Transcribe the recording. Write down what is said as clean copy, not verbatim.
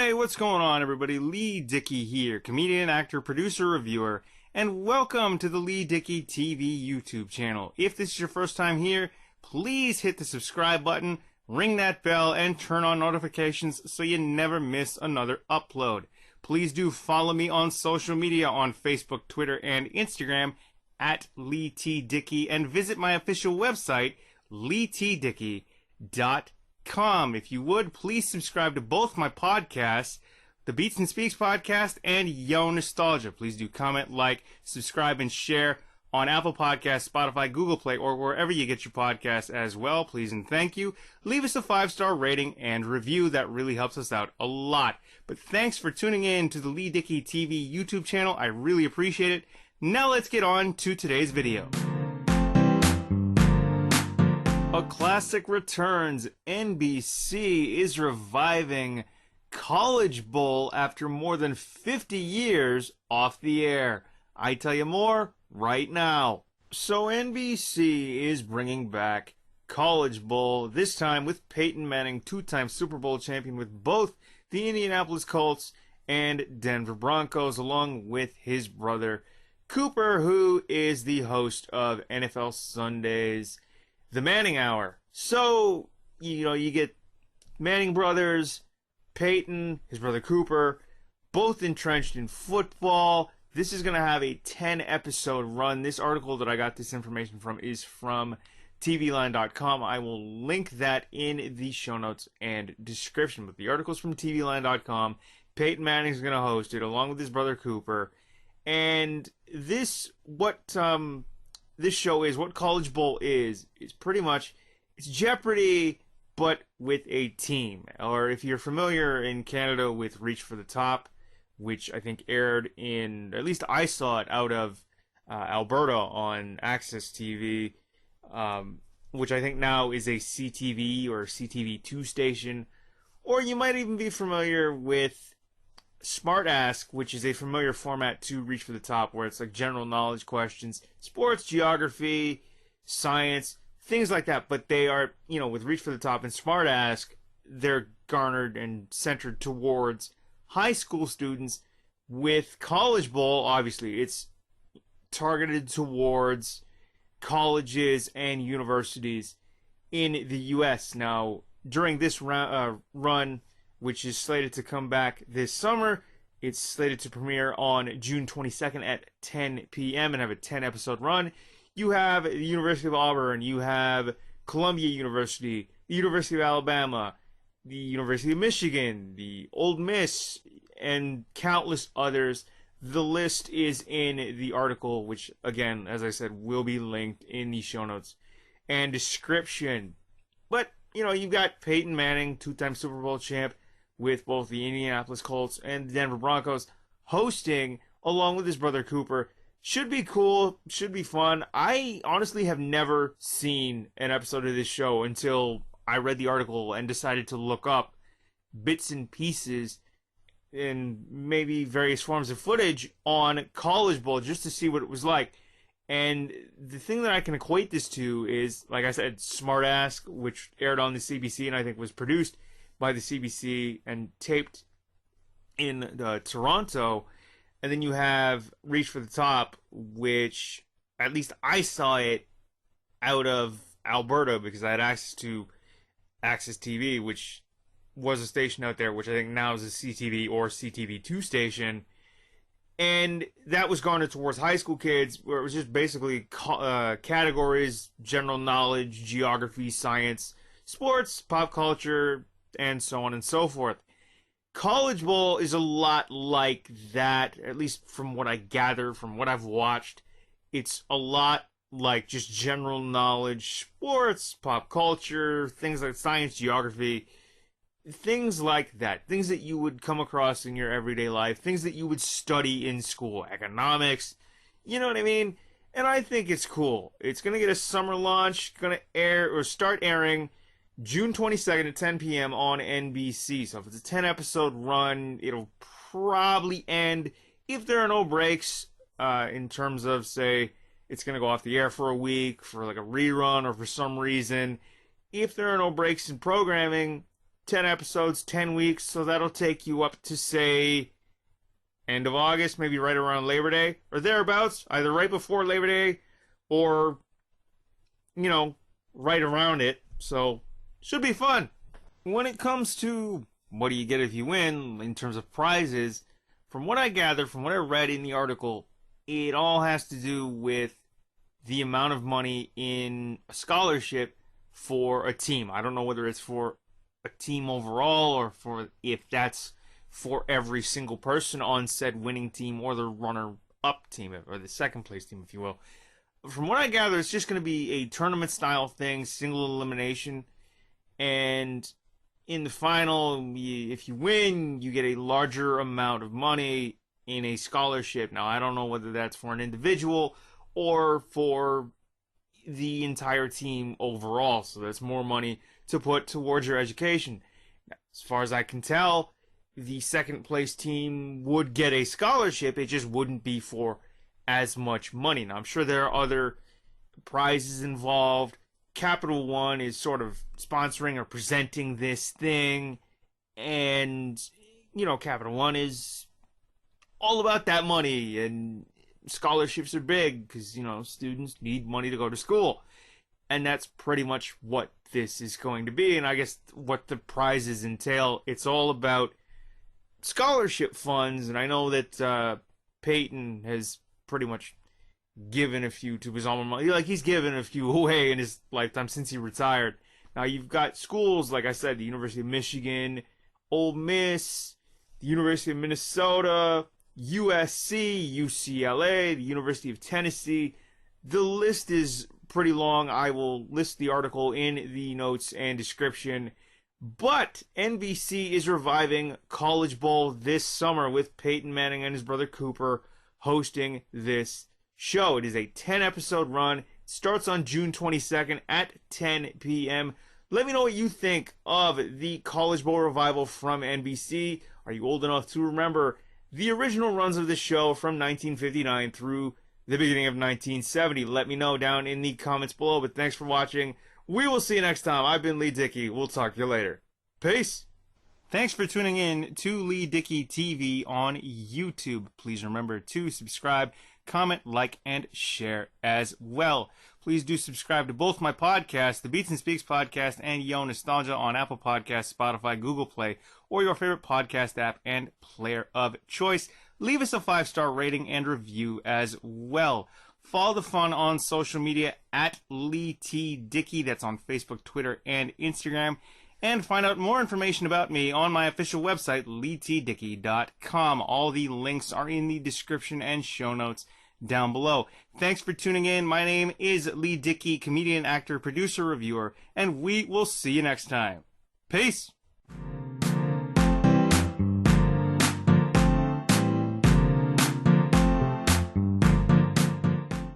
Hey, what's going on, everybody? Lee Dickey here, comedian, actor, producer, reviewer, and welcome to the Lee Dickey TV YouTube channel. If this is your first time here, please hit the subscribe button, ring that bell, and turn on notifications so you never miss another upload. Please do follow me on social media on Facebook, Twitter, and Instagram at Lee T. Dickey, and visit my official website, leetdickey.com. If you would, please subscribe to both my podcasts, the Beats and Speaks podcast and Yo Nostalgia. Please do comment, like, subscribe, and share on Apple Podcasts, Spotify, Google Play, or wherever you get your podcasts as well. Please and thank you. Leave us a 5-star rating and review. That really helps us out a lot. But thanks for tuning in to the Lee Dickey TV YouTube channel. I really appreciate it. Now let's get on to today's video. A classic returns. NBC is reviving College Bowl after more than 50 years off the air. I tell you more right now. So NBC is bringing back College Bowl, this time with Peyton Manning, two-time Super Bowl champion with both the Indianapolis Colts and Denver Broncos, along with his brother Cooper, who is the host of NFL Sundays, The Manning Hour. So, you get Manning brothers, Peyton, his brother Cooper, both entrenched in football. This is going to have a 10-episode run. This article that I got this information from is from tvline.com. I will link that in the show notes and description. But the article's from tvline.com. Peyton Manning is going to host it along with his brother Cooper. And this show is, what College Bowl is pretty much, it's Jeopardy, but with a team. Or if you're familiar in Canada with Reach for the Top, which I think aired in, at least I saw it out of Alberta on Access TV, which I think now is a CTV or CTV2 station. Or you might even be familiar with Smart Ask, which is a familiar format to Reach for the Top, where it's like general knowledge questions, sports, geography, science, things like that. But they are, with Reach for the Top and Smart Ask, they're garnered and centered towards high school students. With College Bowl, obviously, it's targeted towards colleges and universities in the U.S. Now, during this run, which is slated to come back this summer, it's slated to premiere on June 22nd at 10 p.m. and have a 10-episode run. You have the University of Auburn, you have Columbia University, the University of Alabama, the University of Michigan, the Ole Miss, and countless others. The list is in the article, which, again, as I said, will be linked in the show notes and description. But, you've got Peyton Manning, two-time Super Bowl champ, with both the Indianapolis Colts and the Denver Broncos, hosting along with his brother Cooper. Should be cool, should be fun. I honestly have never seen an episode of this show until I read the article and decided to look up bits and pieces and maybe various forms of footage on College Bowl just to see what it was like. And the thing that I can equate this to is, like I said, Smart Ask, which aired on the CBC and I think was produced by the CBC and taped in Toronto. And then you have Reach for the Top, which at least I saw it out of Alberta because I had access to Access TV, which was a station out there, which I think now is a CTV or CTV2 station. And that was garnered towards high school kids, where it was just basically categories, general knowledge, geography, science, sports, pop culture, and so on and so forth. College Bowl is a lot like that, at least from what I gather, from what I've watched. It's a lot like just general knowledge, sports, pop culture, things like science, geography, things like that. Things that you would come across in your everyday life, things that you would study in school, economics, you know what I mean? And I think it's cool. It's going to get a summer launch, going to air or start airing June 22nd at 10 p.m. on NBC. So if it's a 10-episode run, it'll probably end, if there are no breaks, in terms of, say, it's going to go off the air for a week, for like a rerun, or for some reason. If there are no breaks in programming, 10 episodes, 10 weeks, so that'll take you up to, say, end of August, maybe right around Labor Day, or thereabouts, either right before Labor Day, or, right around it, so should be fun. When it comes to what do you get if you win, in terms of prizes, from what I gathered, from what I read in the article, it all has to do with the amount of money in a scholarship for a team. I don't know whether it's for a team overall or for if that's for every single person on said winning team or the runner-up team or the second place team, if you will. From what I gather, it's just going to be a tournament style thing, single elimination, and in the final, if you win, you get a larger amount of money in a scholarship. Now, I don't know whether that's for an individual or for the entire team overall, so that's more money to put towards your education. Now, as far as I can tell, the second place team would get a scholarship, it just wouldn't be for as much money. Now, I'm sure there are other prizes involved. Capital One is sort of sponsoring or presenting this thing, and Capital One is all about that money, and scholarships are big because students need money to go to school, and that's pretty much what this is going to be. And I guess what the prizes entail, it's all about scholarship funds. And I know that Peyton has pretty much given a few to his alma mater. Like, he's given a few away in his lifetime since he retired. Now, you've got schools, like I said, the University of Michigan, Ole Miss, the University of Minnesota, USC, UCLA, the University of Tennessee. The list is pretty long. I will list the article in the notes and description. But NBC is reviving College Bowl this summer with Peyton Manning and his brother Cooper hosting this show. It is a 10-episode run. It starts on June 22nd at 10 p.m. Let me know what you think of the College Bowl revival from NBC. Are you old enough to remember the original runs of the show from 1959 through the beginning of 1970? Let me know down in the comments below. But thanks for watching. We will see you next time. I've been Lee Dickey. We'll talk to you later. Peace. Thanks for tuning in to Lee Dickey TV on YouTube. Please remember to subscribe, comment, like, and share as well. Please do subscribe to both my podcasts, the Beats and Speaks podcast and Yo Nostalgia on Apple Podcasts, Spotify, Google Play, or your favorite podcast app and player of choice. Leave us a 5-star rating and review as well. Follow the fun on social media at Lee T. Dickey. That's on Facebook, Twitter, and Instagram. And find out more information about me on my official website, leetdickey.com. All the links are in the description and show notes down below. Thanks for tuning in. My name is Lee Dickey, comedian, actor, producer, reviewer, and we will see you next time. Peace!